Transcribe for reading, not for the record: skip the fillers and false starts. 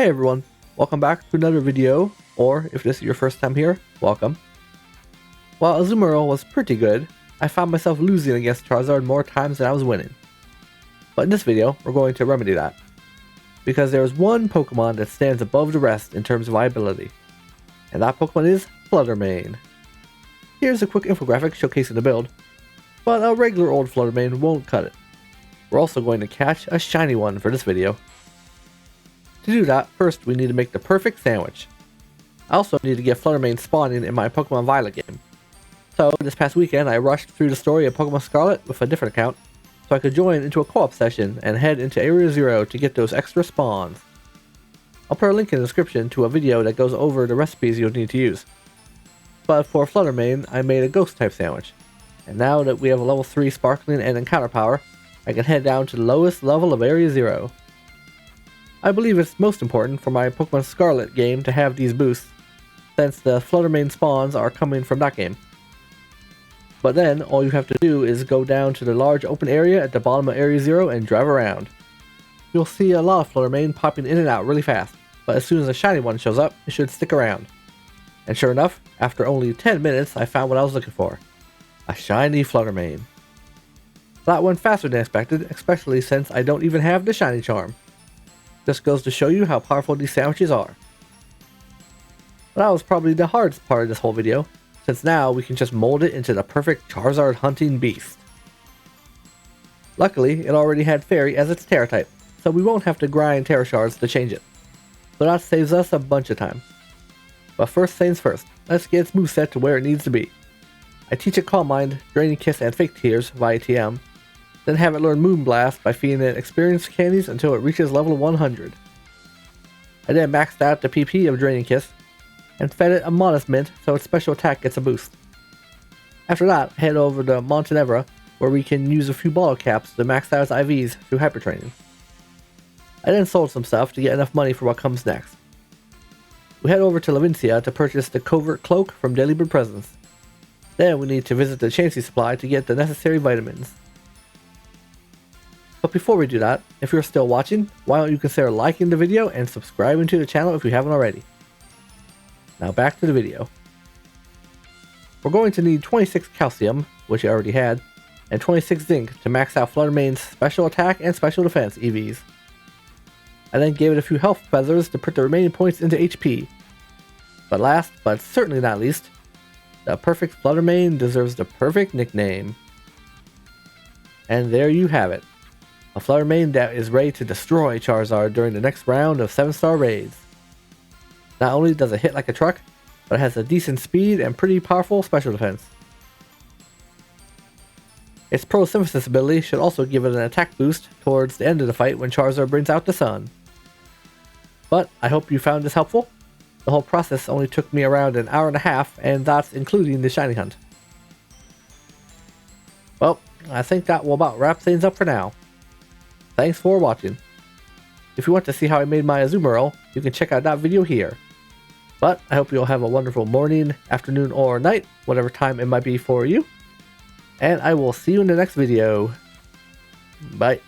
Hey everyone, welcome back to another video, or if this is your first time here, welcome. While Azumarill was pretty good, I found myself losing against Charizard more times than I was winning. But in this video, we're going to remedy that. Because there is one Pokemon that stands above the rest in terms of viability. And that Pokemon is Flutter Mane. Here's a quick infographic showcasing the build, but a regular old Flutter Mane won't cut it. We're also going to catch a shiny one for this video. To do that, first we need to make the perfect sandwich. I also need to get Flutter Mane spawning in my Pokémon Violet game. So this past weekend I rushed through the story of Pokémon Scarlet with a different account, so I could join into a co-op session and head into Area 0 to get those extra spawns. I'll put a link in the description to a video that goes over the recipes you'll need to use. But for Flutter Mane, I made a ghost type sandwich, and now that we have a level 3 sparkling and encounter power, I can head down to the lowest level of Area 0. I believe it's most important for my Pokémon Scarlet game to have these boosts, since the Flutter Mane spawns are coming from that game. But then, all you have to do is go down to the large open area at the bottom of Area 0 and drive around. You'll see a lot of Flutter Mane popping in and out really fast, but as soon as a shiny one shows up, it should stick around. And sure enough, after only 10 minutes, I found what I was looking for. A shiny Flutter Mane. That went faster than expected, especially since I don't even have the shiny charm. Just goes to show you how powerful these sandwiches are. But that was probably the hardest part of this whole video, since now we can just mold it into the perfect Charizard hunting beast. Luckily, it already had Fairy as its Terra type, so we won't have to grind Terra Shards to change it. So that saves us a bunch of time. But first things first, let's get its moveset to where it needs to be. I teach it Calm Mind, Draining Kiss, and Fake Tears via TM, then have it learn Moonblast by feeding it experience candies until it reaches level 100. I then maxed out the PP of Draining Kiss, and fed it a Modest Mint so its special attack gets a boost. After that, head over to Montenevra, where we can use a few bottle caps to max out its IVs through hyper training. I then sold some stuff to get enough money for what comes next. We head over to Lavincia to purchase the Covert Cloak from Daily Bird Presents. Then we need to visit the Chansey Supply to get the necessary vitamins. But before we do that, if you're still watching, why don't you consider liking the video and subscribing to the channel if you haven't already. Now back to the video. We're going to need 26 calcium, which I already had, and 26 zinc to max out Flutter Mane's special attack and special defense EVs. I then gave it a few health feathers to put the remaining points into HP. But last, but certainly not least, the perfect Flutter Mane deserves the perfect nickname. And there you have it. A Flutter Mane that is ready to destroy Charizard during the next round of 7-star raids. Not only does it hit like a truck, but it has a decent speed and pretty powerful special defense. Its Photosynthesis ability should also give it an attack boost towards the end of the fight when Charizard brings out the sun. But I hope you found this helpful. The whole process only took me around an hour and a half, and that's including the shiny hunt. Well, I think that will about wrap things up for now. Thanks for watching. If you want to see how I made my Azumarill, you can check out that video here. But I hope you'll have a wonderful morning, afternoon, or night, whatever time it might be for you. And I will see you in the next video. Bye.